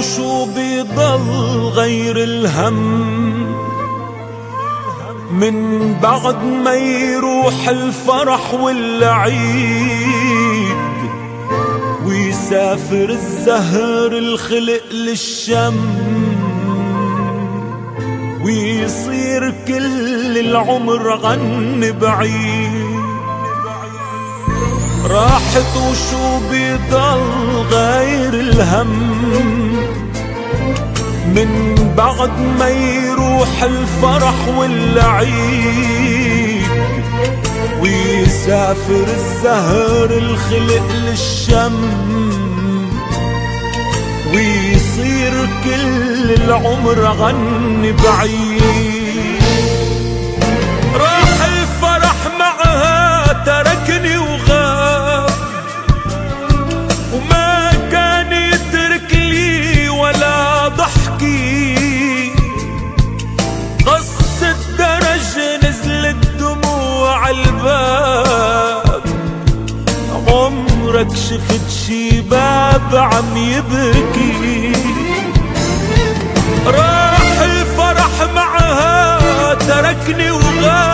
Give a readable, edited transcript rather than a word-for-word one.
وشو بيضل غير الهم من بعد ما يروح الفرح والعيد، ويسافر الزهر الخلق للشم، ويصير كل العمر غن بعيد. راحت وشو بيضل غير الهم من بعد ما يروح الفرح والعيد، ويسافر الزهر الخلق للشم، ويصير كل العمر غن بعيد. راح الفرح معها تركني وغاب، وما كان يترك لي ولا ضحكي، قص الدرج نزلت دموع الباب، عمرك شفت شي باب عم يبكي. راح الفرح معها تركني وغاب،